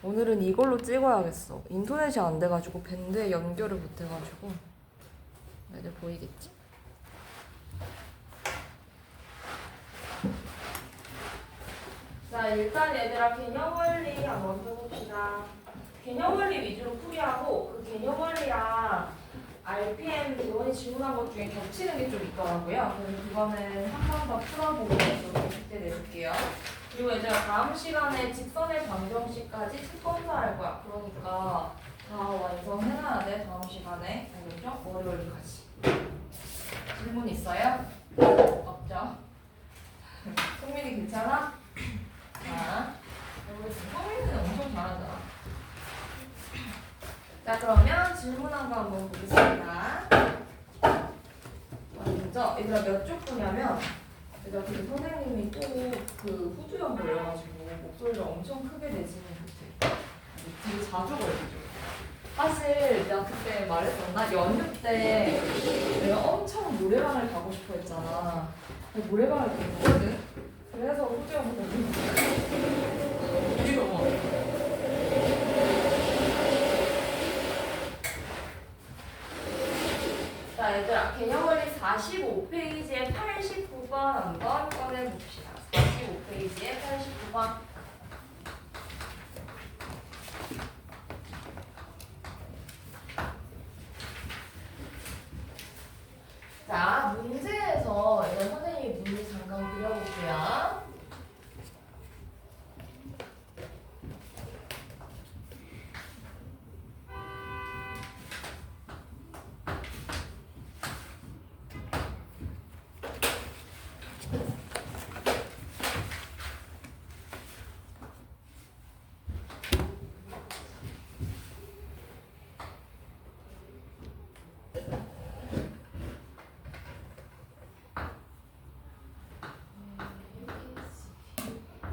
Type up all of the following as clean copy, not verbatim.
오늘은 이걸로 찍어야겠어. 인터넷이 안 돼가지고 밴드에 연결을 못 해가지고. 애들 보이겠지? 자, 일단 얘들아 개념 원리 한번 펴봅시다. 개념 원리 위주로 풀이하고 그 개념 원리랑 RPM 대원이 질문한 것 중에 겹치는 게 좀 있더라고요. 그래서 그거는 한 번 더 풀어보고 그때 내볼게요. 그리고 얘들아 다음 시간에 직선의 방정식까지 특검사할 거야. 그러니까 다 완성해놔야 돼. 다음 시간에. 알겠죠? 월요일까지. 질문 있어요? 없죠? 성민이 괜찮아? 자, 우리 성민이는 엄청 잘하잖아. 자, 그러면 질문한 거 한번 보겠습니다. 먼저 얘들아 몇 쪽 보냐면 얘들아 그 선생님이 또 그 후두염 걸려가지고 목소리를 엄청 크게 내지는 못해. 되게 자주 걸리죠. 사실 내가 그때 말했었나? 연휴 때 내가 엄청 노래방을 가고 싶어 했잖아. 노래방을 갔거든? 그래서 후두염 걸린 거야. 이거 자, 얘들아, 개념원리 45페이지에 89번 한번 꺼내봅시다. 45페이지에 89번. 자, 문제에서 이제 선생님이 문제 잠깐 그려볼게요.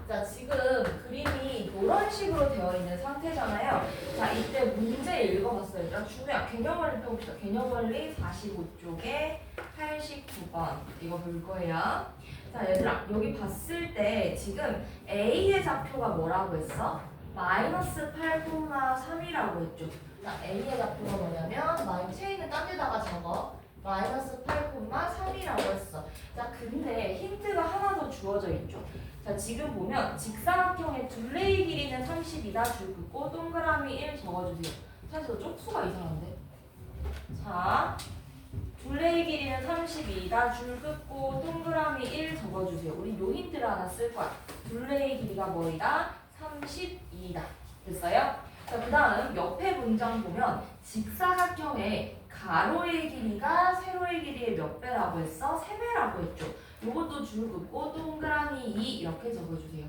자, 지금 그림이 이런 식으로 되어 있는 상태잖아요. 자, 이때 문제 읽어봤어요. 일단 중요한 개념원리 펴봅시다. 개념원리 45쪽에 89번. 이거 볼 거예요. 자, 얘들아, 여기 봤을 때 지금 A의 좌표가 뭐라고 했어? 마이너스 8,3이라고 했죠. 자, A의 좌표가 뭐냐면 체인은 딴 데다가 적어. 마이너스 8,3이라고 했어. 자, 근데 힌트가 하나 더 주어져 있죠. 자, 지금 보면 직사각형의 둘레의 길이는 30이다 줄 긋고 동그라미 1 적어주세요. 사실 너 쪽수가 이상한데? 자, 둘레의 길이는 32다 줄 긋고 동그라미 1 적어주세요. 우리 요 힌트를 하나 쓸 거야. 둘레의 길이가 뭐이다? 32다. 됐어요? 자, 그 다음 옆에 문장 보면 직사각형의 가로의 길이가 세로의 길이의 몇 배라고 했어? 3배라고 했죠. 요것도 줄 긋고 동그라미 2 이렇게 적어주세요.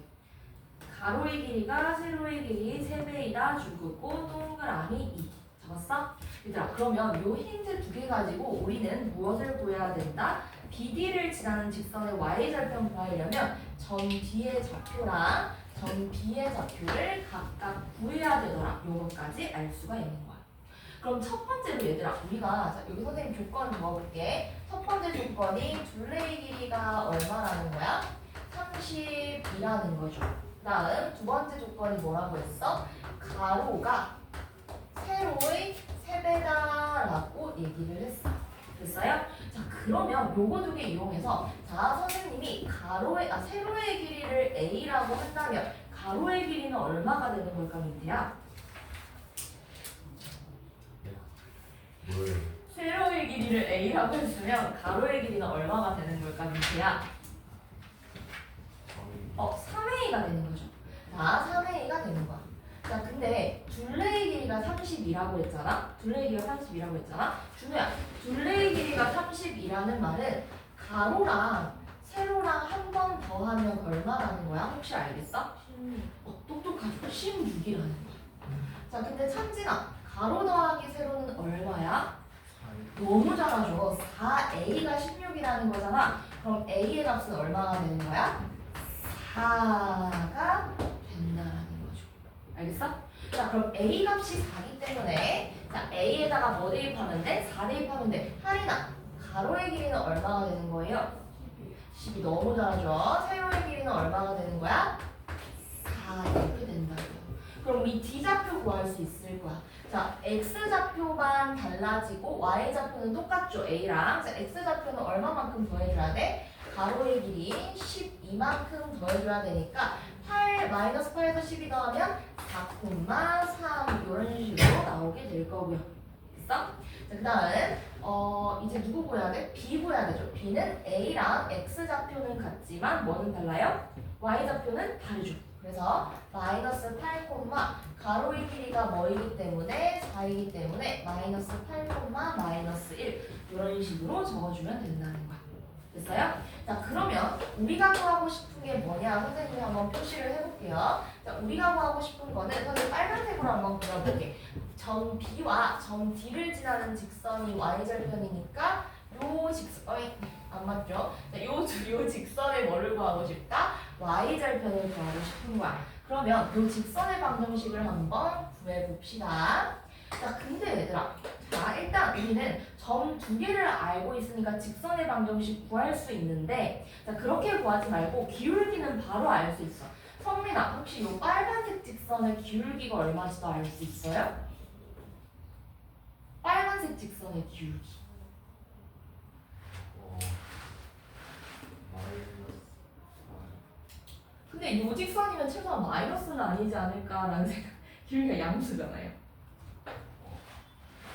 가로의 길이가 세로의 길이 3배이다 줄 긋고 동그라미 2 적었어? 얘들아, 그러면 요 힌트 2개 가지고 우리는 무엇을 구해야 된다? BD를 지나는 직선의 y절편 구하려면 전 D의 좌표랑 전 B의 좌표를 각각 구해야 되더라. 요것까지 알 수가 있는 거야. 그럼 첫 번째로 얘들아, 우리가 자, 여기 선생님 조건 적어볼게. 첫 번째 조건이 둘레의 길이가 얼마라는 거야? 30이라는 거죠. 그 다음 두 번째 조건이 뭐라고 했어? 가로가 세로의 3배다라고 얘기를 했어. 됐어요? 자, 그러면 요거 두 개 이용해서 자, 선생님이 세로의 길이를 A라고 한다면 가로의 길이는 얼마가 되는 걸까, 민태야? 세로의 길이를 A라고 했으면 가로의 길이는 얼마가 되는 걸까, 민태야? 3A가 되는 거죠. 자, 3A가 되는 거야. 자, 근데 둘레의 길이가 30이라고 했잖아? 둘레의 길이가 30이라고 했잖아? 준호야, 둘레의 길이가 30이라는 말은 가로랑 세로랑 한 번 더하면 얼마라는 거야? 혹시 알겠어? 똑똑하죠? 16이라는 거야. 자, 근데 찬진아, 가로 더하기 세로는 얼마야? 너무 잘하죠. 4A가 16이라는 거잖아. 그럼 A의 값은 얼마가 되는 거야? 4가 된다라는 거죠. 알겠어? 자, 그럼 A 값이 4기 때문에 자, A에다가 뭐 대입하면 돼? 4 대입하면 돼. 할인아, 가로의 길이는 얼마가 되는 거예요? 10이 너무 잘하죠. 세로의 길이는 얼마가 되는 거야? 4 이렇게 된다고요. 그럼 이 D좌표 구할 수 있을 거야. 자, X좌표만 달라지고 Y좌표는 똑같죠, A랑. 자, X좌표는 얼마만큼 더해줘야 돼? 가로의 길이 12만큼 더해줘야 되니까 8, 마이너스 8에서 12 더하면 4,3 이런 식으로 나오게 될 거고요. 됐어? 자, 그 다음은 이제 누구 구해야 돼? B 구해야 되죠. B는 A랑 X좌표는 같지만 뭐는 달라요? Y좌표는 다르죠. 그래서 마이너스 8, 가로의 길이가 뭐이기 때문에 4이기 때문에 마이너스 8, 마이너스 1 이런 식으로 적어주면 된다는 거야. 됐어요? 자, 그러면 우리가 구하고 싶은 게 뭐냐 선생님이 한번 표시를 해볼게요. 자, 우리가 구하고 싶은 거는 선생님 빨간색으로 한번 그려볼게. 점 B와 점 D를 지나는 직선이 Y절편이니까 요 직선, 안 맞죠? 자, 요 직선에 뭐를 구하고 싶다? Y절편을 구하고 싶은 거야. 그러면 요 직선의 방정식을 한번 구해봅시다. 자, 근데 얘들아, 자, 일단 우리는 점 두 개를 알고 있으니까 직선의 방정식 구할 수 있는데, 자, 그렇게 구하지 말고 기울기는 바로 알 수 있어. 성민아, 혹시 요 빨간색 직선의 기울기가 얼마인지도 알 수 있어요? 빨간색 직선의 기울기. 근데 요 직선이면 최소한 마이너스는 아니지 않을까라는 생각. 기울기가 양수잖아요.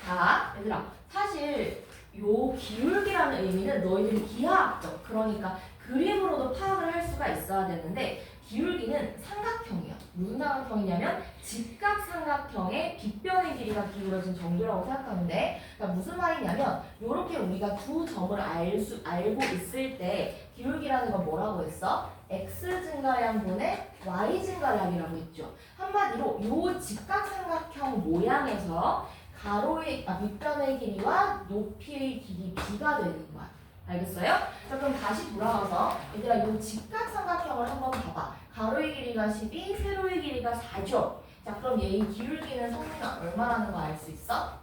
자, 얘들아, 사실 요 기울기라는 의미는 너희들이 기하학적, 그러니까 그림으로도 파악을 할 수가 있어야 되는데 기울기는 삼각형이야. 무슨 삼각형이냐면 직각삼각형의 빗변의 길이가 기울어진 정도라고 생각하는데, 그러니까 무슨 말이냐면 이렇게 우리가 두 점을 알고 있을 때 기울기라는 건 뭐라고 했어? x 증가량분의 y 증가량이라고 했죠. 한마디로 요 직각삼각형 모양에서 밑변의 길이와 높이의 길이 b가 되는 거야. 알겠어요? 자, 그럼 다시 돌아와서 얘들아 이 직각삼각형을 한번 봐봐. 가로의 길이가 12, 세로의 길이가 4죠. 자, 그럼 얘의 기울기는 성민아 얼마라는 거 알 수 있어?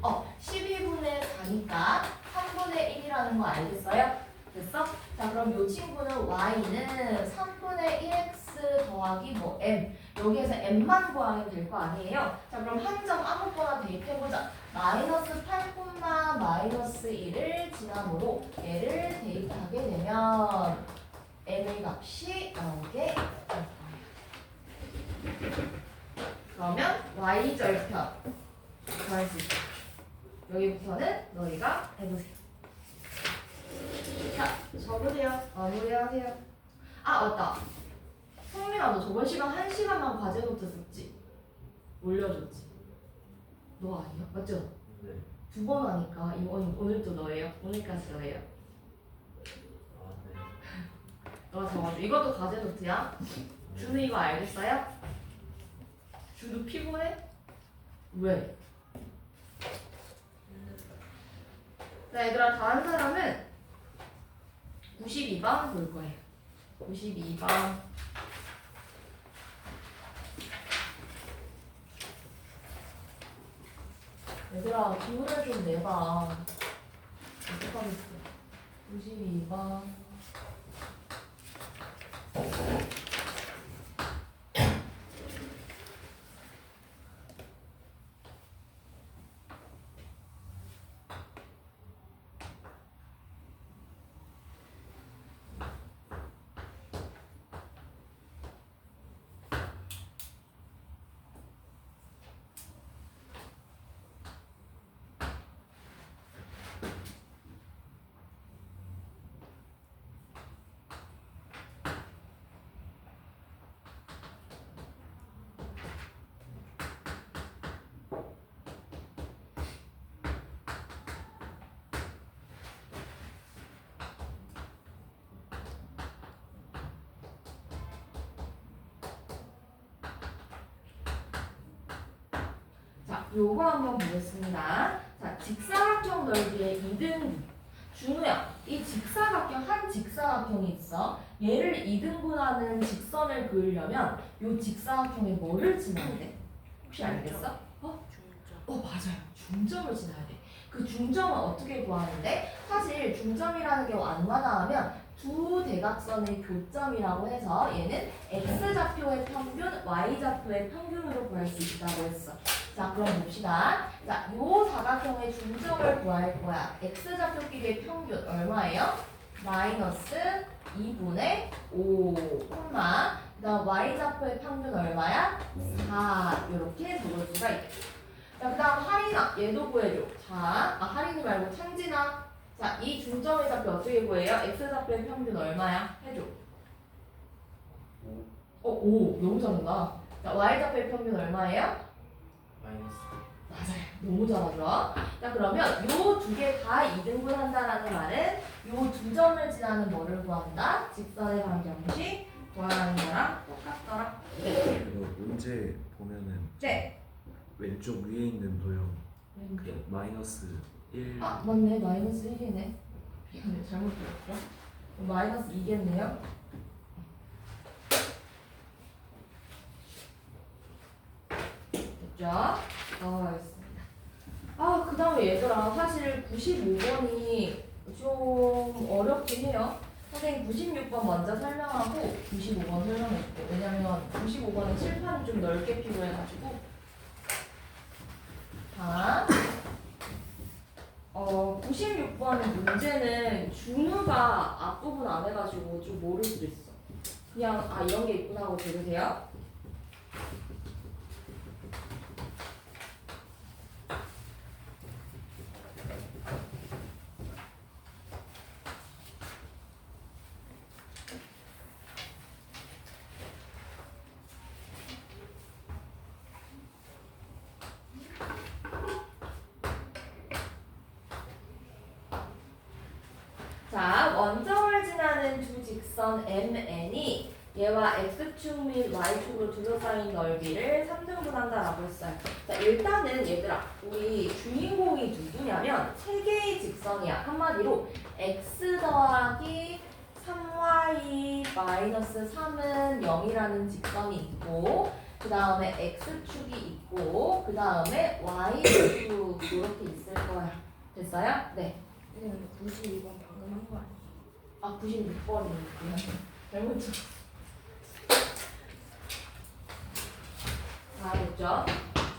12분의 4니까 3분의 1이라는 거 알겠어요? 됐어? 자, 그럼 이 친구는 y는 3분의 1x 더하기 뭐 m, 여기에서 m만 구하면 될 거 아니에요? 자, 그럼 한 점 아무거나 대입해보자. 마이너스 8, 마이너스 1을 지남으로 얘를 대입하게 되면 m의 값이 나오게 될 거예요. 그러면 y절편 구할 수 있어. 여기부터는 너희가 해보세요. 자, 적으세요. 마무리하세요. 아, 맞다. 성민아, 너 저번 시간 1시간만 과제 노트 썼지? 올려줬지? 너 아니야? 맞죠? 네. 2번 하니까 오늘도 너예요. 오늘까지 너예요. 네. 너가 적어줘. 이것도 과제 노트야. 준우 이거 알겠어요? 준우 피곤해? 왜? 자, 얘들아, 다른 사람은 92번 볼 거예요. 92번. 얘들아, 기운을 좀 내봐. 어떡하겠어. 92번. 자, 요거 한번 보겠습니다. 자, 직사각형 넓이의 2등분. 준우야, 이 직사각형, 한 직사각형이 있어. 얘를 2등분하는 직선을 그으려면 요 직사각형에 뭐를 지나야 돼? 혹시 알겠어? 맞아요. 중점을 지나야 돼. 그 중점은 어떻게 구하는데? 사실 중점이라는 게 얼마나 하면 두 대각선의 교점이라고 해서 얘는 x좌표의 평균, y좌표의 평균으로 구할 수 있다고 했어. 자, 그럼 봅시다. 자, 요 사각형의 중점을 구할 거야. x좌표끼리의 평균 얼마예요? 마이너스 2분의 5, 그다음 y좌표의 평균 얼마야? 4. 이렇게 적을 수가 있겠죠. 자, 그다음 할인아, 얘도 구해줘. 자, 할인이 말고 창진아. 자, 이 중점의 좌표 어떻게 구해요? x좌표의 평균 얼마야? 해줘. 5. 너무 잘한다. 자, y좌표의 평균 얼마예요? 마이너스. 맞아요. 너무 잘하죠? 자, 그러면 요 두 개 다 이등분 한다라는 말은 요 두 점을 지나는 뭐를 구한다? 직선의 방정식 구하는 거랑 똑같더라. 그리고 문제 보면은 네. 왼쪽 위에 있는 도형 그 마이너스 1 아, 맞네. 마이너스 1이네. 잘못 들었죠? 마이너스 2겠네요. 됐죠? 넘어가겠습니다. 그 다음에 얘들아, 사실 95번이 좀 어렵긴 해요. 선생님 96번 먼저 설명하고 95번 설명해줄게. 왜냐면 95번은 칠판이 좀 넓게 필요해가지고. 자, 96번 문제는 준우가 앞부분 안 해가지고 좀 모를 수도 있어. 그냥 이런 게 있구나 하고 들으세요. 자, 원점을 지나는 두 직선 MN이 얘와 X축 및 Y축으로 둘러싸인 넓이를 3등분한다라고 했어요. 자, 일단은 얘들아, 우리 주인공이 누구냐면 세 개의 직선이야. 한마디로 X 더하기 3Y 마이너스 3은 0이라는 직선이 있고, 그 다음에 X축이 있고, 그 다음에 Y축 이렇게 있을 거야. 됐어요? 네. 92번 방금 한 거 아니에요? 96번이었구나. 잘못 쳤어. 됐죠?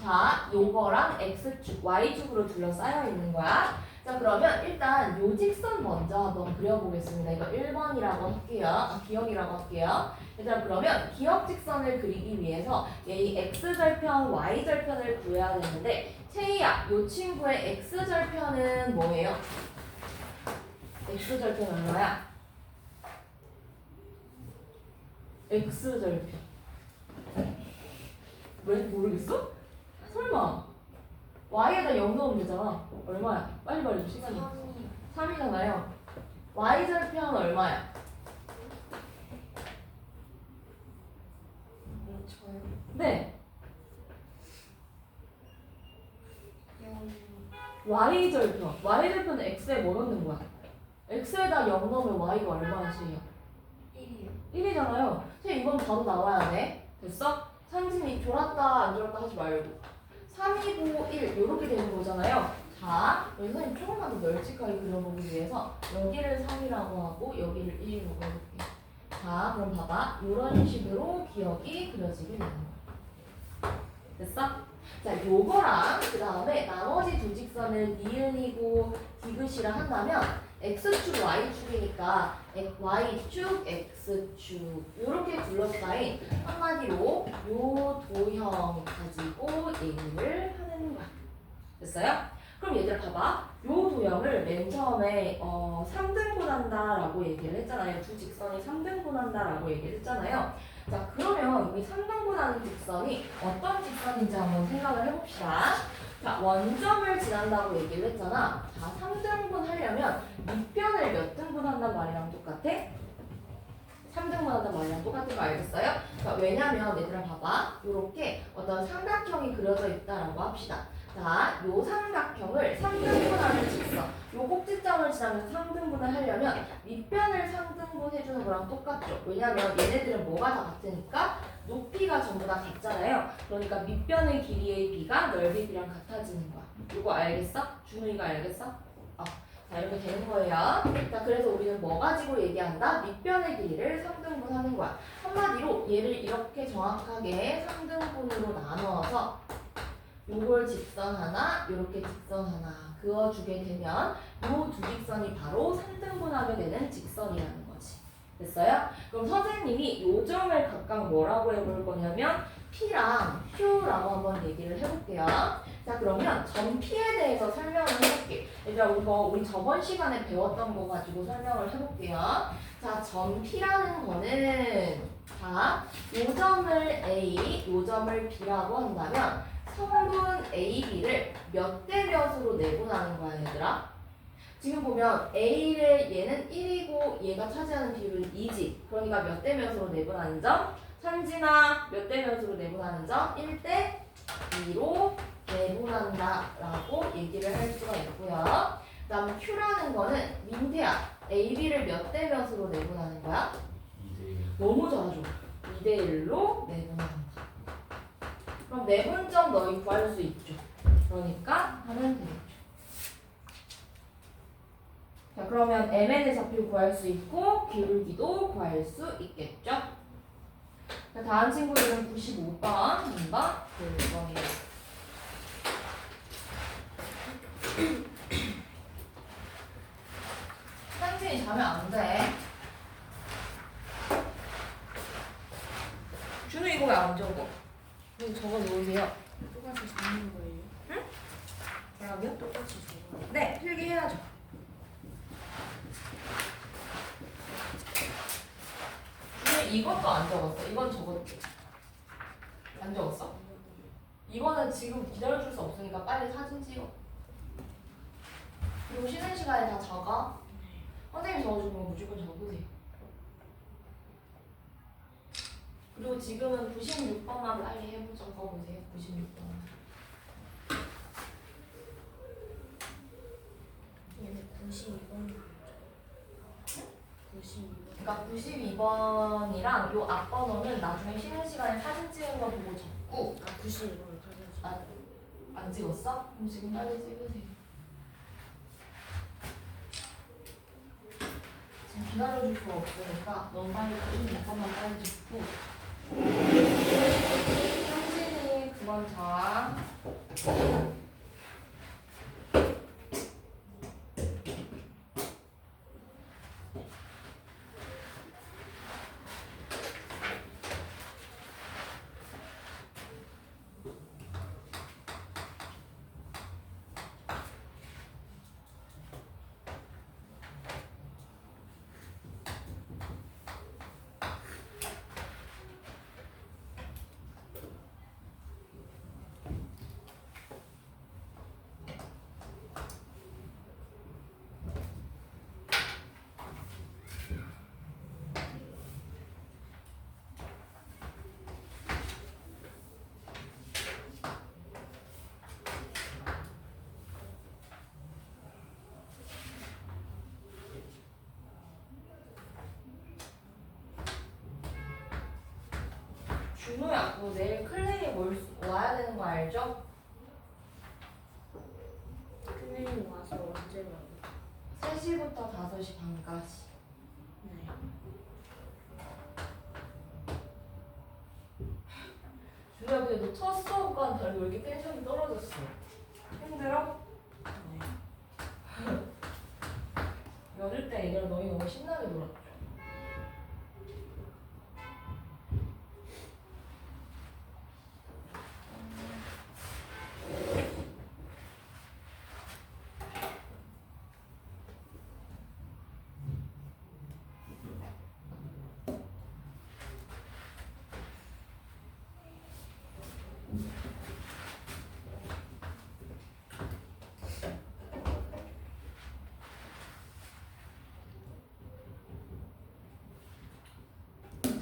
자, 요거랑 X축, Y축으로 둘러싸여 있는 거야. 자, 그러면 일단 요 직선 먼저 한번 그려보겠습니다. 이거 1번이라고 할게요. 기억이라고 할게요. 얘들아, 그러면 기억 직선을 그리기 위해서 이 X절편, Y절편을 구해야 되는데, 채희야, 요 친구의 X절편은 뭐예요? X절편 얼마야? X절편. 왜 모르겠어? 설마. Y에다 0 넣으면 되잖아. 얼마야? 빨리 말해줘. 시간이. 3이잖아요. Y절편 얼마야? 저요? 네. 0 Y절편. Y절편은 X에 뭐 넣는 거야? X에다 0 넣으면 Y가 얼마야, 시이야? 1이요. 1이잖아요. 선생님 이건 바로 나와야 돼. 됐어? 상진이 졸았다 안 졸았다 하지 말고 3이고 1 이렇게 되는 거잖아요. 자, 여기 선생님 조금만 더 널찍하게 그려보기 위해서 여기를 3이라고 하고 여기를 1이라고 해볼게요. 자, 그럼 봐봐. 이런 식으로 기억이 그려지게 되는 거야. 됐어? 자, 요거랑 그 다음에 나머지 두 직선을 니은이고 디귿이라 한다면 X축, Y축이니까 Y축, X축 이렇게 둘러싸인 한마디로 요 도형 가지고 얘기를 하는 거야. 됐어요? 그럼 얘들아 봐봐. 요 도형을 맨 처음에 3등분한다라고 얘기를 했잖아요. 두 직선이 3등분한다라고 얘기를 했잖아요. 자, 그러면 이 3등분하는 직선이 어떤 직선인지 한번 생각을 해봅시다. 자, 원점을 지난다고 얘기를 했잖아. 자, 3등분 하려면 밑변을 몇 등분 한단 말이랑 똑같아? 3등분 한단 말이랑 똑같은 거 알겠어요? 자, 왜냐면 얘들아 봐봐. 요렇게 어떤 삼각형이 그려져 있다라고 합시다. 자, 요 삼각형을 3등분하는 직선, 요 꼭지점을 지나면서 3등분을 하려면 밑변을 3등분 해주는 거랑 똑같죠. 왜냐면 얘네들은 뭐가 다 같으니까 높이가 전부 다 같잖아요. 그러니까 밑변의 길이의 b가 넓이의 b랑 같아지는 거야. 이거 알겠어? 준우이가 알겠어? 자, 이렇게 되는 거예요. 자, 그래서 우리는 뭐 가지고 얘기한다? 밑변의 길이를 3등분 하는 거야. 한마디로 얘를 이렇게 정확하게 3등분으로 나누어서 요걸 직선 하나, 요렇게 직선 하나 그어주게 되면 요 두 직선이 바로 3등분하게 되는 직선이라는 거지. 됐어요? 그럼 선생님이 요 점을 각각 뭐라고 해볼 거냐면 P랑 Q라고 한번 얘기를 해볼게요. 자, 그러면 점 P에 대해서 설명을 해볼게. 얘들아, 우리 저번 시간에 배웠던 거 가지고 설명을 해볼게요. 자, 점 P라는 거는 자, 요 점을 A, 요 점을 B라고 한다면 성분 AB를 몇 대 몇으로 내분하는 거야, 얘들아? 지금 보면 A를 얘는 1이고 얘가 차지하는 비율은 2지. 그러니까 몇 대 몇으로 내분하는 점? 선진아, 몇 대 몇으로 내분하는 점? 1대 2로 내분한다 라고 얘기를 할 수가 있고요. 그 다음에 Q라는 거는 민태야, AB를 몇 대 몇으로 내분하는 거야? 2대1. 너무 잘하죠. 2대 1로 내분한다. 그럼 내분점 너희 구할 수 있죠. 그러니까 하면 되겠죠. 자, 그러면 MN의 좌표 구할 수 있고 기울기도 구할 수 있겠죠. 자, 다음 친구들은 95번 한번 볼 거예요. 상진이 자면 안 돼. 준우 이거 왜 안 적어? 이거 적어 놓으세요. 똑같이 적는 거예요. 뭐라고요? 똑같이 적어요. 네, 필기해야죠. 준우 이것도 안 적었어. 이건 적었지. 안 적었어? 이거는 지금 기다려줄 수 없으니까 빨리 사진 찍어. 그리고 쉬는 시간에 다 적어. 선생님이 적어준 거 무조건 적으세요. 그리고 지금은 96번만 빨리 적어보세요. 96번. 얘네 92번. 92번. 그러니까 92번이랑 요 앞번호는 나중에 쉬는 시간에 사진 찍은 거 보고 적고. 아 92번 찾아주세요. 안 찍었어? 그럼 지금 빨리 찍으세요. 지금 기다려줄 수가 없으니까 너무 빨리 96번만 빨리 찍고. 현진이 9번 자. 준호야, 너 내일 클레이 와야 되는 거 알죠? 선생님 와서 언제 와요? 3시부터 5시 반까지. 네. 준호야, 근데 너 첫 수업과는 다르게 왜 이렇게 텐션이 떨어졌어? 힘들어? 네. 연휴 때 얘들아 너희 너무 신나게 놀았죠?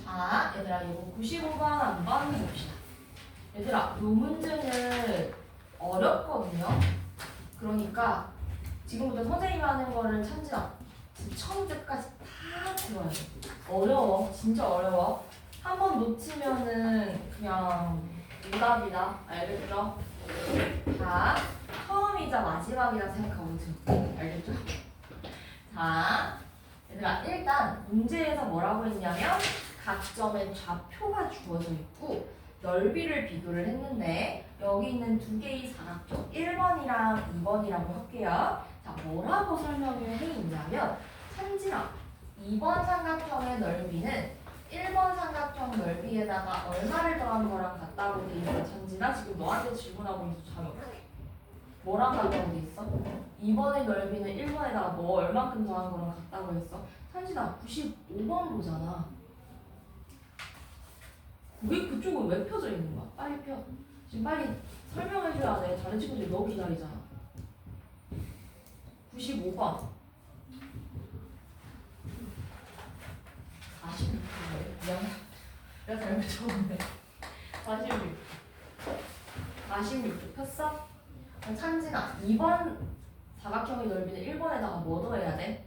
자, 얘들아 이거 95번 한번 해봅시다. 얘들아, 이 문제는 어렵거든요. 그러니까 지금부터 선생님이 하는 거를 참지마. 처음부터까지 다 들어야 돼. 어려워. 진짜 어려워. 한 번 놓치면은 그냥 오답이다. 알겠죠? 자, 처음이자 마지막이라 생각하고 들어. 알겠죠? 자, 얘들아 일단 문제에서 뭐라고 했냐면 각 점에 좌표가 주어져 있고 넓이를 비교를 했는데 여기 있는 두 개의 사각형 1번이랑 2번이라고 할게요. 자, 뭐라고 설명을 해 있냐면 찬진아 2번 삼각형의 넓이는 1번 삼각형 넓이에다가 얼마를 더한 거랑 같다고 돼 있어. 찬진아 지금 너한테 질문하고 있어. 잠깐. 뭐랑 같다고 돼 있어? 2번의 넓이는 1번에다가 뭐 얼만큼 더한 거랑 같다고 했어? 찬진아 95번 보잖아. 왜 그쪽은 왜 펴져 있는 거야? 빨리 펴. 지금 빨리 설명해줘야 돼. 다른 친구들이 너 기다리잖아. 95번. 46번. 미안해. 내가 잘못 적었네. 46. 46쪽 폈어? 그럼 찬진아 2번 사각형의 넓이는 1번에다가 뭐 더해야 돼?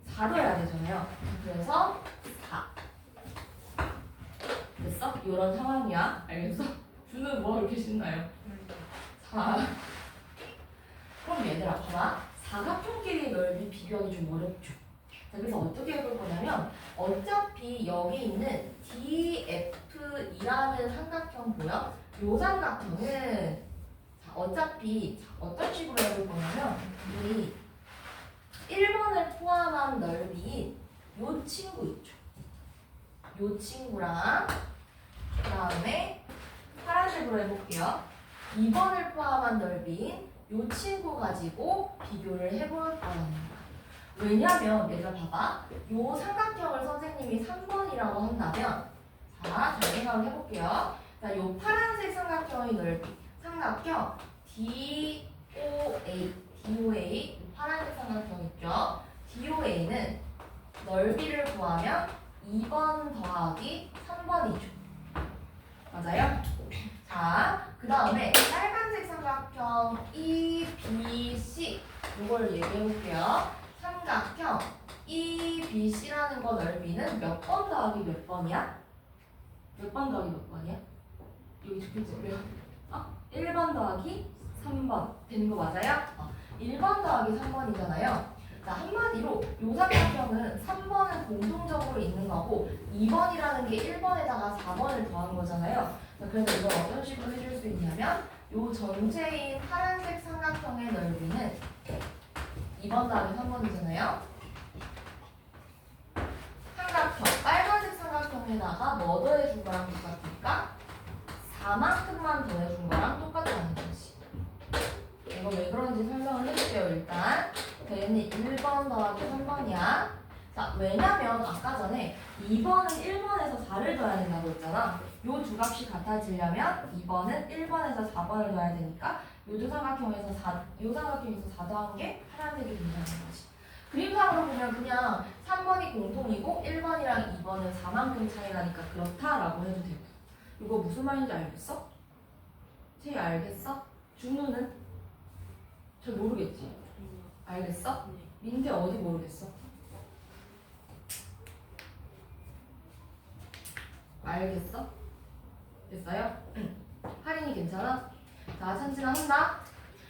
4 더해야 되잖아요. 그래서 4. 됐어? 이런 상황이야. 알겠어? 주는 뭐 이렇게 신나요? 4. 그럼 얘들아 봐봐. 사각형끼리 넓이 비교하기 좀 어렵죠. 자, 그래서 어떻게 해볼 거냐면 어차피 여기 있는 DFE라는 삼각형 보여? 요 삼각형은 자, 어차피 어떤 식으로 해볼 거냐면 우리 1번을 포함한 넓이인 요 친구 있죠. 요 친구랑 그 다음에 파란색으로 해볼게요. 2번을 포함한 넓이인 요 친구 가지고 비교를 해볼 거라는 거야. 왜냐면 얘들아 봐봐. 요 삼각형을 선생님이 3번이라고 한다면 자, 잘 생각을 해볼게요. 자, 요 파란색 삼각형의 넓이 삼각형 DOA 파란색 삼각형 있죠? DOA는 넓이를 구하면 2번 더하기 3번이죠. 맞아요? 자, 그 다음에 빨간색 삼각형 EBC 이걸 얘기해볼게요. 삼각형 EBC라는 거 넓이는 몇 번 더하기 몇 번이야? 몇 번 더하기 몇 번이야? 여기 적혀있어요. 1번 더하기 3번 되는 거 맞아요? 1번 더하기 3번이잖아요. 자, 한마디로 요 삼각형은 3번은 공통적으로 있는 거고 2번이라는 게 1번에다가 4번을 더한 거잖아요. 자, 그래서 이걸 어떤 식으로 해줄 수 있냐면 요 전체인 파란색 삼각형의 넓이는 2번 더하기 3번이잖아요. 삼각형, 빨간색 삼각형에다가 뭐 더해준 거랑 똑같으니까 4만큼만 더해준 거랑 똑같다는 거지. 이거 왜 그런지 설명을 해줄게요. 일단 얘는 1번 더하기 3번이야. 자, 왜냐면 아까 전에 2번은 1번에서 4를 더해야 된다고 했잖아. 요 두 값이 같아지려면 2번은 1번에서 4번을 더해야 되니까 요 삼각형에서 4 더한 게 파란색이 된다는 거지. 그림상으로 보면 그냥 3번이 공통이고 1번이랑 2번은 4만큼 차이 나니까 그렇다라고 해도 되고. 이거 무슨 말인지 알겠어? 쟤 알겠어? 준우는? 잘 모르겠지? 알겠어? 민태 어디 모르겠어? 알겠어? 됐어요? 할인이 괜찮아? 자, 찬진아 한다.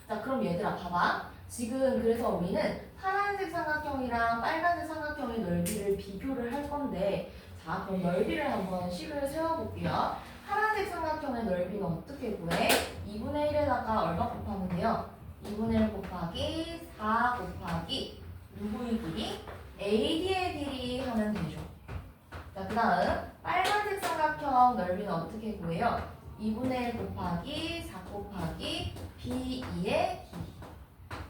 자, 그럼 얘들아 봐봐. 지금 그래서 우리는 파란색 삼각형이랑 빨간색 삼각형의 넓이를 비교를 할 건데 자, 그럼 넓이를 한번 식을 세워볼게요. 파란색 삼각형의 넓이는 어떻게 구해? 2분의 1에다가 얼마 곱하면 돼요? 2분의 1 곱하기 4 곱하기 누구의 길이? AD의 길이 하면 되죠. 자, 그 다음 빨간색 삼각형 넓이는 어떻게 구해요? 2분의 1 곱하기 4 곱하기 B2의 길이.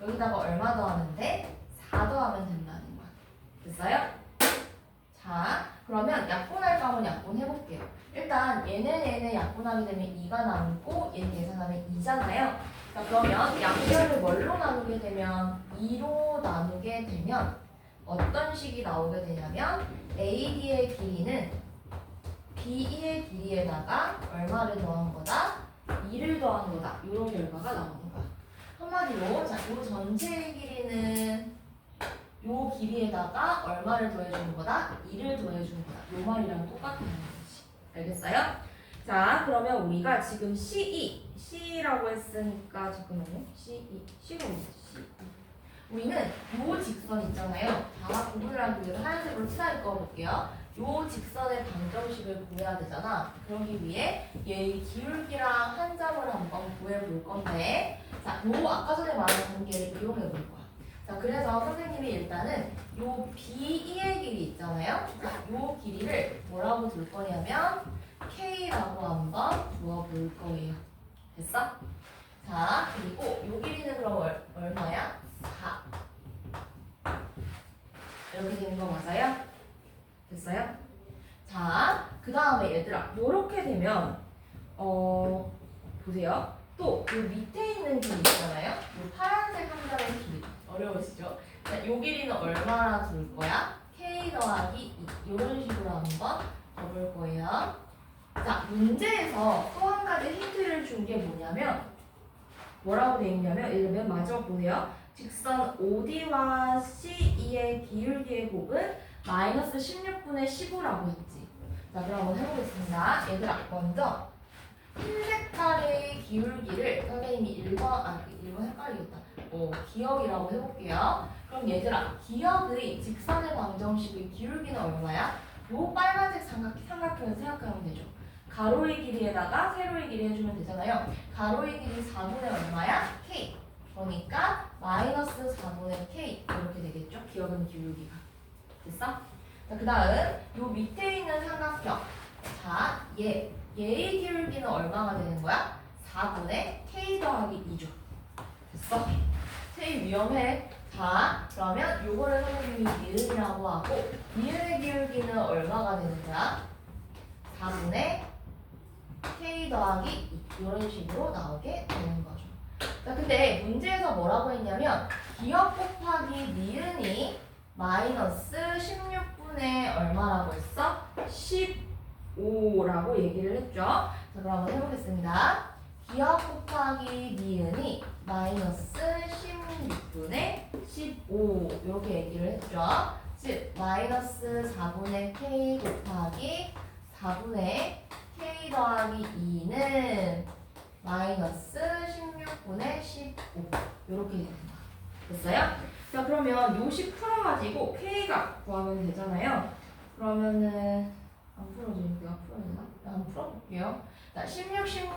여기다가 얼마 더하면 돼? 4 더하면 된다는 거야. 됐어요? 자, 그러면 약분할 거 한번 약분해볼게요. 일단 얘네 약분하게 되면 2가 남고 얘는 계산하면 2잖아요. 자, 그러면 양변을 뭘로 나누게 되면 2로 나누게 되면 어떤 식이 나오게 되냐면 AD의 길이는 BE의 길이에다가 얼마를 더한 거다? 2를 더한 거다. 이런 결과가 나오는 거야. 한마디로 자, 이 전체의 길이는 이 길이에다가 얼마를 더해주는 거다? 2를 더해주는 거다. 이 말이랑 똑같은 거지. 알겠어요? 자, 그러면 우리가 지금 C라고 했으니까 잠깐만요. C로 C. 우리는 요 직선 있잖아요. 다 구분을 하기 위해서 하얀색으로 칠할 거 볼게요. 요 직선의 방정식을 구해야 되잖아. 그러기 위해 얘의 기울기랑 한 점을 한번 구해볼 건데, 자, 요 아까 전에 말한 관계를 이용해 볼 거야. 자, 그래서 선생님이 일단은 요 B2의 길이 있잖아요. 자, 요 길이를 뭐라고 둘 거냐면 K라고 한번 두어볼 거예요. 됐어? 자, 그리고 요 길이는 그럼 얼마야? 4. 이렇게 되는 거 맞아요? 됐어요? 자, 그 다음에 얘들아, 요렇게 되면 보세요. 또 요 밑에 있는 길이 있잖아요. 요 파란색 한 장의 길이 어려우시죠? 자, 요 길이는 얼마나 둘 거야? K 더하기 2 이런 식으로 한번 접을 거예요. 자, 문제에서 또 한 가지 힌트를 준 게 뭐냐면 뭐라고 되어 있냐면 얘를 맨 마지막 보세요. 직선 OD와 CE의 기울기의 곱은 마이너스 16분의 15라고 했지. 자, 그럼 한번 해보겠습니다. 얘들아, 먼저 흰 색깔의 기울기를 선생님이 1번 헷갈리겠다. 기억이라고 해볼게요. 그럼 얘들아, 기억의 직선의 방정식의 기울기는 얼마야? 요 빨간색 삼각형을 생각하면 되죠. 가로의 길이에다가 세로의 길이 해주면 되잖아요. 가로의 길이 4분의 얼마야? K. 그러니까 마이너스 4분의 K 이렇게 되겠죠. 기억은 기울기가. 됐어? 자, 그 다음 요 밑에 있는 삼각형. 자, 얘의 기울기는 얼마가 되는 거야? 4분의 K 더하기 2죠. 됐어? 제일 위험해. 자, 그러면 요거를 선생님이 니은이라고 하고 니은의 기울기는 얼마가 되는 거야? 4분의 K 더하기 2 이런 식으로 나오게 되는 거죠. 자, 근데 문제에서 뭐라고 했냐면 기억 곱하기 니은이 마이너스 16분의 얼마라고 했어? 15라고 얘기를 했죠. 자, 그럼 한번 해보겠습니다. 기억 곱하기 니은이 마이너스 16분의 15 이렇게 얘기를 했죠. 즉 마이너스 4분의 K 곱하기 4분의 K 더하기 2는 마이너스 16분의 15 이렇게 됩니다. 됐어요? 자, 그러면 요 식 풀어가지고 K값 구하면 되잖아요. 그러면은 안 풀어지니까 풀어야 되나? 한번 풀어볼게요. 자, 16, 16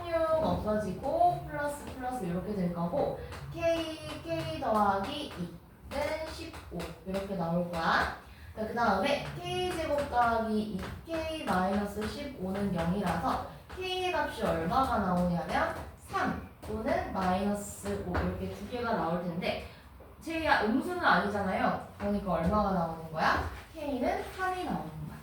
없어지고 플러스 이렇게 될 거고 K 더하기 2는 15 이렇게 나올 거야. 자, 그 다음에 K제곱 더하기 2K 마이너스 15는 0이라서 K의 값이 얼마가 나오냐면 3 또는 마이너스 5 이렇게 두 개가 나올 텐데 제야 음수는 아니잖아요. 그러니까 얼마가 나오는 거야? K는 3이 나오는 거야.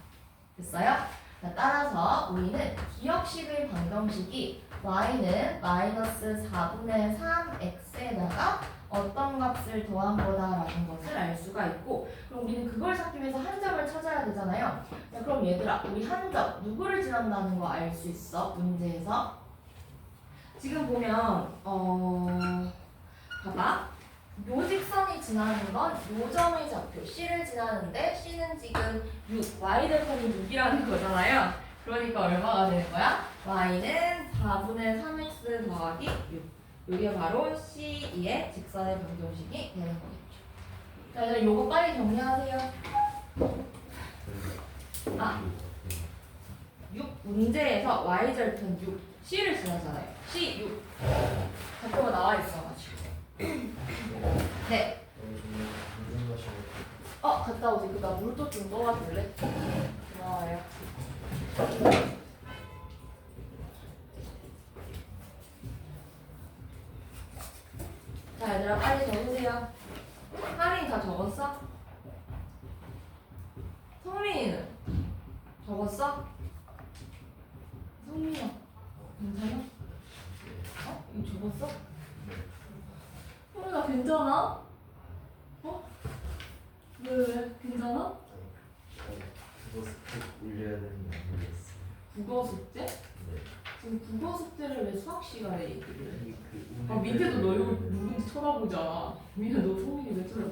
됐어요? 자, 따라서 우리는 기억식의 방정식이 y는 마이너스 4분의 3x에다가 어떤 값을 더한 거다라는 것을 알 수가 있고 그럼 우리는 그걸 찾기 위해서 한 점을 찾아야 되잖아요. 자, 그럼 얘들아 우리 한 점 누구를 지난다는 거 알 수 있어? 문제에서 지금 보면 봐봐. 요 직선이 지나는 건 요 점의 좌표 C를 지나는데 C는 지금 6, y 대표는 6이라는 거잖아요. 그러니까 얼마가 되는 거야? y는 4분의 3x 더하기 6. 이게 바로 C2의 직선의 방정식이 되는 거겠죠. 자, 그래서 요거 빨리 정리하세요. 6 문제에서 y절편 6, C를 지나잖아요. C 6. 좌표가 나와 있어가지고. 네. 갔다 오지. 나 물도 좀 떠와줄래? 고마워요. 자, 얘들아 빨리 적으세요. 하린이 다 적었어? 성민이는? 적었어? 성민아 괜찮아? 이거 적었어? 성민아 괜찮아? 왜? 괜찮아? 그거 스펙 올려야 되는 거 모르겠어. 국어 숙제? 네. 지금 국어 숙제를 왜 수학 시간에 얘기를 해? 오늘 밑에도 너 이거 누군지 쳐다보잖아. 민아 너 성민이 왜 쳐다봐?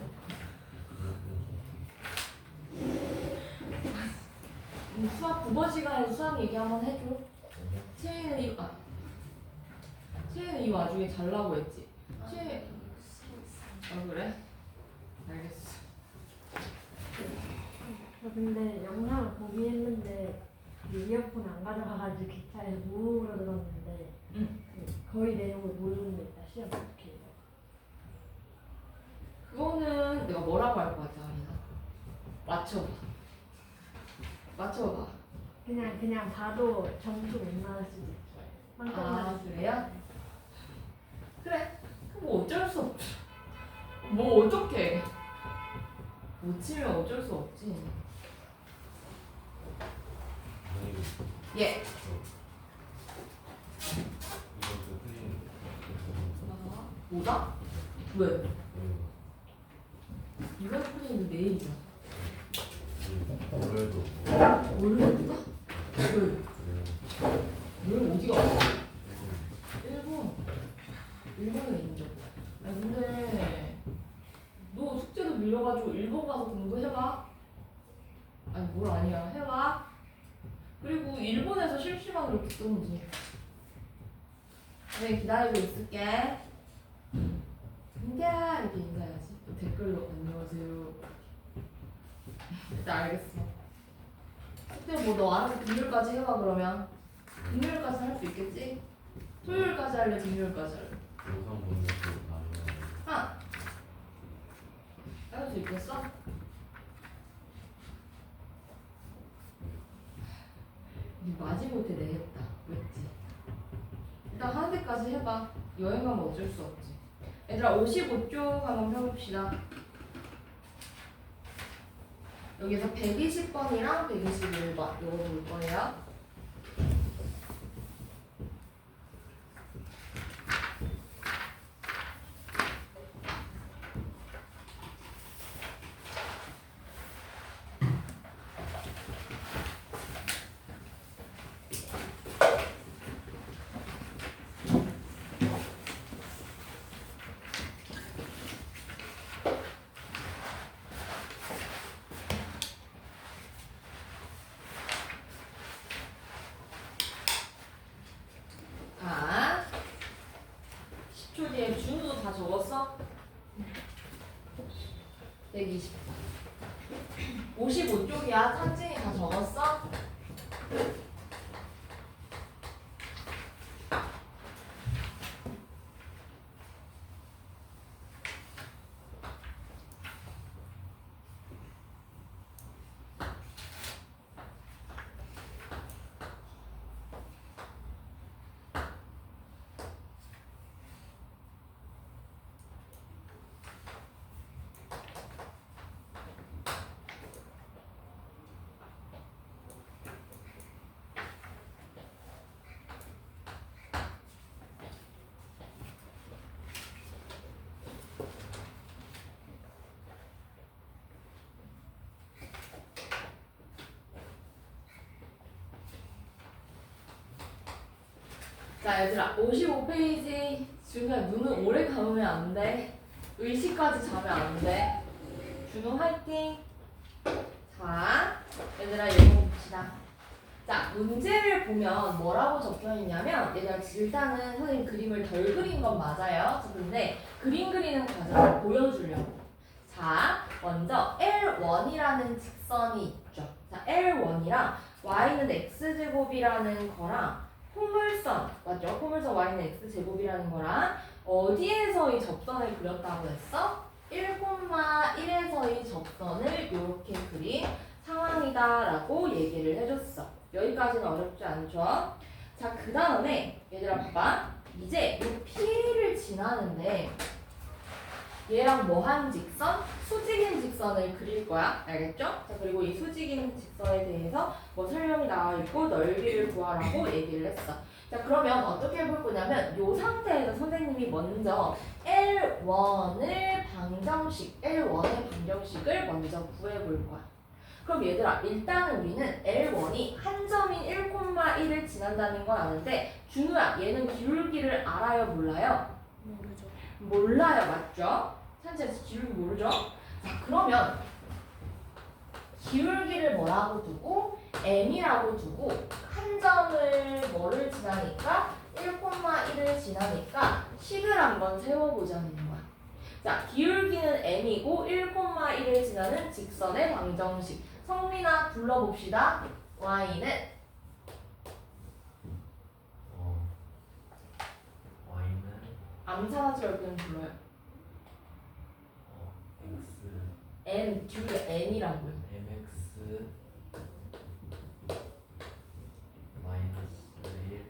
수학 국어 시간에 수학 얘기 한번 해줘. 채희는 채희는 이 와중에 잘라고 했지. 채. 그래? 알겠어. 저 근데 영상을 보긴 했는데 이어폰 안 가져가가지고 기차에 무음으로 들었는데 거의 내용을 모르는데 일단 시험 어떻게 해요? 그거는 내가 뭐라고 할 것 같아, 아니나? 맞춰봐. 맞춰봐. 그냥 봐도 점수 못 나올 수도 있어요. 아, 그래요? 그래. 그럼 뭐 어쩔 수 없지. 뭐 어떡해. 못 치면 어쩔 수 없지. 예. 아, 뭐다? 왜? 이번 풀이는 내일이잖아. 월요일도 월요일이다? 왜? 왜 어디가? 일본. 일본에 있는 적. 아니 근데 너 숙제도 밀려가지고 일본 가서 공부해봐. 아니 뭘 아니야. 해봐. 그리고 일본에서 실시간 이렇게 뜨는지. 네 기다리고 있을게. 인자 이렇게 인사해야지. 또 댓글로 안녕하세요. 일단 알겠어. 숙제 뭐 너 알아서 금요일까지 해봐 그러면. 금요일까지 할 수 있겠지? 토요일까지 할래? 금요일까지 할래? 영상 보는 것도 다 할 수 있겠어? 니 마지못해 내겠다. 맞지? 일단 하는 데까지 해봐. 여행 가면 어쩔 수 없지. 얘들아 55쪽 한번 펴봅시다. 여기서 120번이랑 121번 이거 볼 거예요. 자, 10초 뒤에 준우 다 적었어? 120번. 55쪽이야. 찬진이 다 적었어? 자 얘들아 55페이지 준우야 눈은 오래 감으면 안 돼. 의식까지 자면 안 돼. 준우 화이팅. 자 얘들아 읽어봅시다. 자 문제를 보면 뭐라고 적혀있냐면 얘들아 일단은 선생님 그림을 덜 그린 건 맞아요. 자, 근데 그림 그리는 과정을 보여주려고. 자 먼저 L1이라는 직선이 있죠. 자 L1이랑 y는 x제곱이라는 거랑 포물선 맞죠? 포물선 y는 x제곱이라는 거랑 어디에서 이 접선을 그렸다고 했어? 1,1에서 이 접선을 이렇게 그린 상황이다라고 얘기를 해줬어. 여기까지는 어렵지 않죠? 자, 그 다음에 얘들아 봐봐. 이제 이 P를 지나는데 얘랑 뭐한 직선? 수직인 직선을 그릴 거야. 알겠죠? 자, 그리고 이 수직인 직선에 대해서 뭐 설명이 나와 있고 넓이를 구하라고 얘기를 했어. 자, 그러면 어떻게 해볼 거냐면 이 상태에서 선생님이 먼저 L1의 방정식을 먼저 구해볼 거야. 그럼 얘들아 일단은 우리는 L1이 한 점인 1,1을 지난다는 건 아는데 준우야 얘는 기울기를 알아요 몰라요? 모르죠. 몰라요 맞죠? 산지에서 기울기 모르죠? 자 그러면 기울기를 뭐라고 두고 m이라고 두고 한 점을 뭐를 지나니까 1,1을 지나니까 식을 한번 세워보자는 거야. 자, 기울기는 m이고 1,1을 지나는 직선의 방정식. 성민아 불러봅시다. y는 y는 암산하지 말고 그냥 불러요. x n, 기울기가 n이라고요. mx 마이너스 1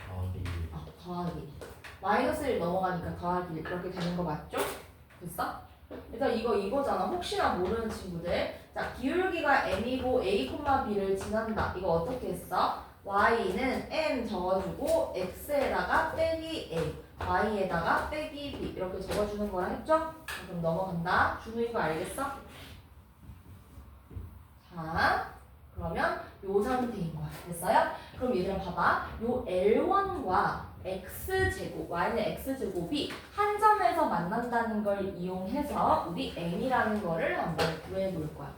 더하기 1. 아, 더하기. 마이너스 1 넘어가니까 더하기 1 이렇게 되는 거 맞죠? 됐어? 일단 이거잖아. 혹시나 모르는 친구들. 자, 기울기가 m이고 a, b를 지난다. 이거 어떻게 했어? y는 m 적어주고 x에다가 빼기 a, y에다가 빼기 b 이렇게 적어주는 거라 했죠? 자, 그럼 넘어간다. 준우 이거 알겠어? 자, 그러면 요 상태인 거야. 됐어요? 그럼 얘들아 봐봐. 요 L1과 x제곱, y는 x제곱이 한 점에서 만난다는 걸 이용해서 우리 n이라는 거를 한번 구해볼 거야.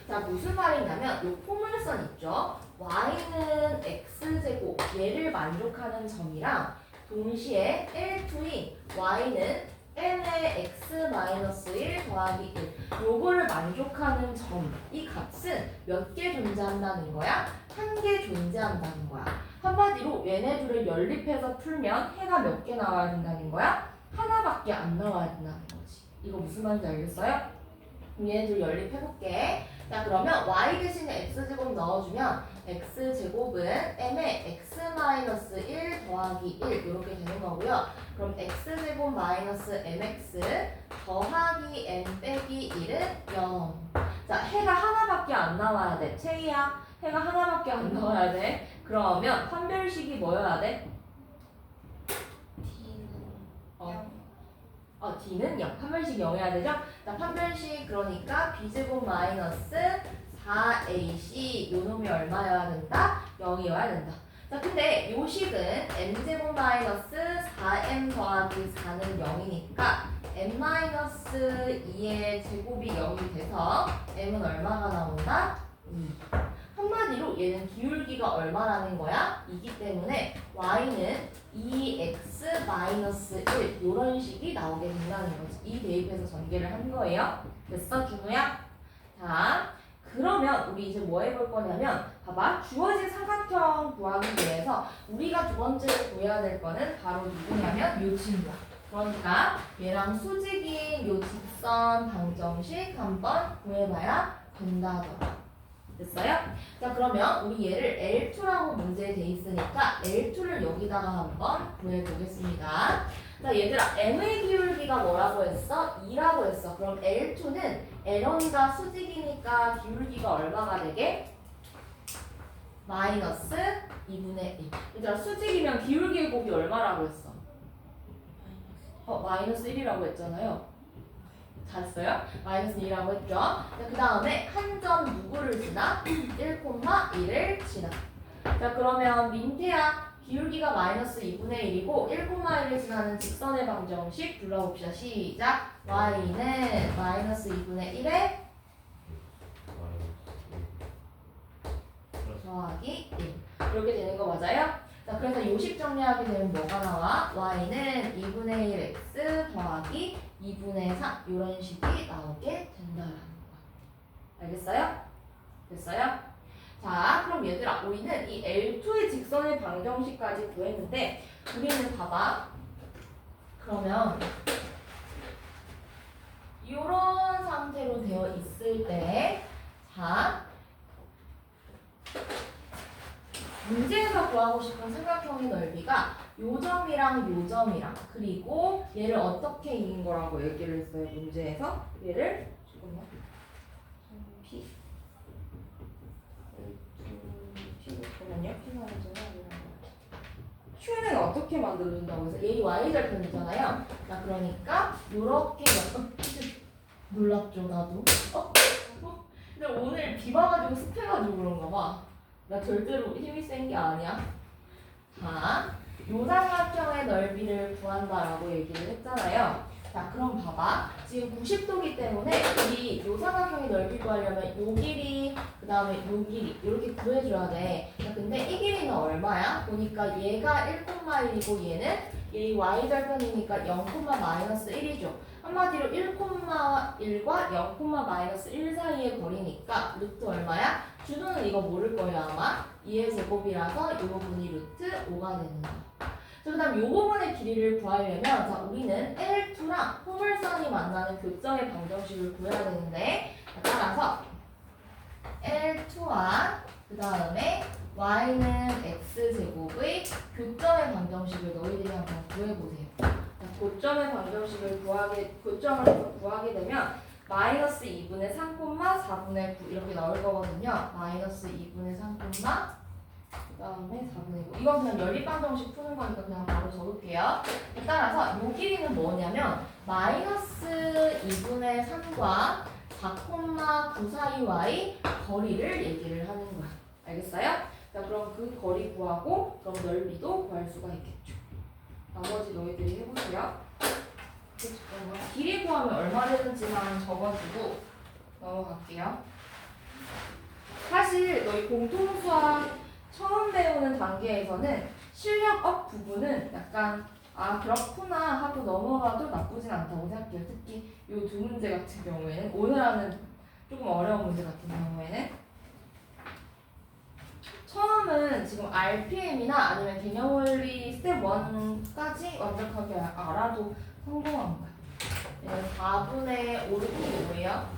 자, 무슨 말이냐면 요 포물선 있죠? y는 x제곱, 얘를 만족하는 점이랑 동시에 L2인 y는 n의 x-1 더하기 1 요거를 만족하는 점, 이 값은 몇 개 존재한다는 거야? 한 개 존재한다는 거야. 한마디로 얘네 둘을 연립해서 풀면 해가 몇 개 나와야 된다는 거야? 하나밖에 안 나와야 된다는 거지. 이거 무슨 말인지 알겠어요? 그럼 얘네 둘 연립해볼게. 자, 그러면 y 대신에 x제곱 넣어주면 x제곱은 m의 x-1 더하기 1 이렇게 되는 거고요. 그럼 x제곱 마이너스 mx 더하기 m 빼기 1은 0. 자, 해가 하나밖에 안 나와야 돼. 채희야, 해가 하나밖에 안 나와야 돼. 그러면 판별식이 뭐여야 돼? D는 0. 판별식 0이어야 되죠? 자, 판별식 그러니까 b제곱 마이너스 4ac 요 놈이 얼마여야 된다? 0이어야 된다. 자, 근데 요 식은 m제곱 마이너스 4m 더하기 4는 0이니까 m-2의 제곱이 0이 돼서 m은 얼마가 나온다? 2. 한마디로 얘는 기울기가 얼마라는 거야? 2기 때문에 y는 2x-1 이런 식이 나오게 된다는 거지. 이 대입해서 전개를 한 거예요. 됐어, 준우야? 자, 그러면 우리 이제 뭐 해볼 거냐면 봐봐. 주어진 삼각형 구하기 위해서 우리가 두 번째로 구해야 될 거는 바로 누구냐면 요 친구야. 그러니까 얘랑 수직인 요 직선 방정식 한번 구해봐야 된다더라. 됐어요? 자, 그러면 우리 얘를 L2라고 문제에 돼 있으니까 L2를 여기다가 한번 구해보겠습니다. 자, 얘들아, M의 기울기가 뭐라고 했어? 2라고 했어. 그럼 L2는 L1과 수직이니까 기울기가 얼마가 되게? 마이너스 2분의 1. 얘들아, 수직이면 기울기의 곱이 얼마라고 했어? 마이너스 1이라고 했잖아요. 잘했어요? 마이너스 2라고 했죠? 그 다음에 한 점 누구를 지나? 1,1을 지나. 자, 그러면 민태야, 기울기가 마이너스 2분의 1이고 1,1을 지나는 직선의 방정식 불러봅시다. 시작. y는 마이너스 2분의 1에 더하기 1 이렇게 되는 거 맞아요? 자, 그래서 요식 정리하게 되면 뭐가 나와? y는 2분의 1 x 더하기 2분의 4 이런 식이 나오게 된다라는 거야. 알겠어요? 됐어요? 자, 그럼 얘들아, 우리는 이 L2의 직선의 방정식까지 구했는데 우리는 봐봐. 그러면 이런 상태로 되어 있을 때 자, 문제에서 구하고 싶은 삼각형의 넓이가 요 점이랑 요 점이랑 그리고 얘를 어떻게 이긴 거라고 얘기를 했어요. 문제에서 얘를 잠깐만 P 잠깐만요. Q는 어떻게 만들어준다고 해서 얘 Y절편이잖아요. 자, 그러니까 요렇게 놀랍죠 나도. 근데 오늘 비 봐가지고 습해가지고 그런가 봐. 나 절대로 힘이 센 게 아니야. 자, 요 삼각형의 넓이를 구한다라고 얘기를 했잖아요. 자, 그럼 봐봐. 지금 90도기 때문에 이 요 삼각형의 넓이 구하려면 요 길이, 그 다음에 요 길이 이렇게 구해줘야 돼. 자, 근데 이 길이는 얼마야? 보니까 얘가 1,1이고 얘는 이 y절편이니까 0,-1이죠. 한마디로 1,1과 0,-1 사이의 거리니까 루트 얼마야? 준호는 이거 모를 거예요 아마. 2의 제곱이라서 이 부분이 루트 5가 되는 거. 그 다음 이 부분의 길이를 구하려면 자 우리는 L2랑 포물선이 만나는 교점의 방정식을 구해야 되는데 따라서 L2와 그 다음에 y는 x제곱의 교점의 방정식을 너희들이 한번 구해보세요. 교점의 방정식을 교점을 구하게 되면 마이너스 2분의 3, 4분의 9 이렇게 나올 거거든요. 마이너스 2분의 3, 그 다음에 4분의 9. 이건 그냥 연립 방정식 푸는 거니까 그냥 바로 적을게요. 따라서 이 길이는 뭐냐면 마이너스 2분의 3과 4,9 사이와의 거리를 얘기를 하는 거야. 알겠어요? 자 그럼 그 거리 구하고 그럼 넓이도 구할 수가 있겠죠. 나머지 너희들이 해보세요. 길이 구하면 얼마 되는지만 적어주고 넘어갈게요. 사실 너희 공통수학 처음 배우는 단계에서는 실력업 부분은 약간 아 그렇구나 하고 넘어가도 나쁘진 않다고 생각해요. 특히 이 두 문제 같은 경우에는 오늘 하는 조금 어려운 문제 같은 경우에는 처음은 지금 RPM이나 아니면 개념원리 스텝 1까지 완벽하게 알아도 성공한 거야. 4분의 5루트 뭐예요?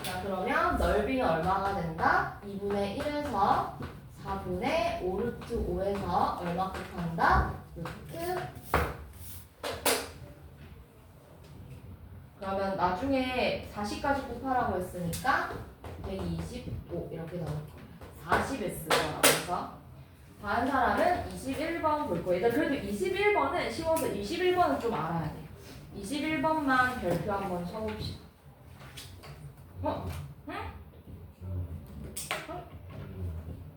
자 그러면 넓이는 얼마가 된다? 2분의 1에서 4분의 5루트 5에서 얼마 곱한다? 루트. 그러면 나중에 40까지 곱하라고 했으니까 125 이렇게 나올 거예요. 40을 쓰거나 그래서 다른 사람은 21번 볼 거예요. 일단 그래도 21번은 쉬워서 21번은 좀 알아야 돼요. 21번만 별표 한번 쳐봅시다. 응?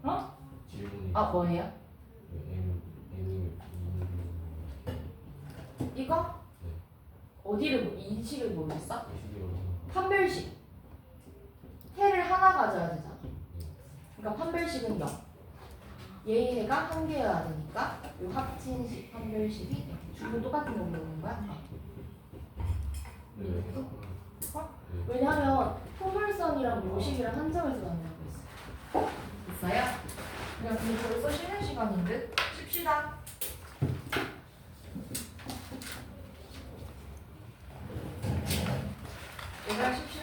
어? 아 뭐예요? 이거? 어디를 이 식을 모르겠어? 판별식. 해를 하나 가져야 되잖아. 그러니까 판별식은 0. 얘의 해가 한 개여야 되니까 이 합친식 판별식이 주문 똑같은 거 모르는 거야? 왜냐하면 포물선이랑 묘식이랑 한 점에서 만나고 있어요. 됐어요? 그냥 근데 벌써 쉬는 시간인 듯? 쉽시다. 얘들아 쉽시다.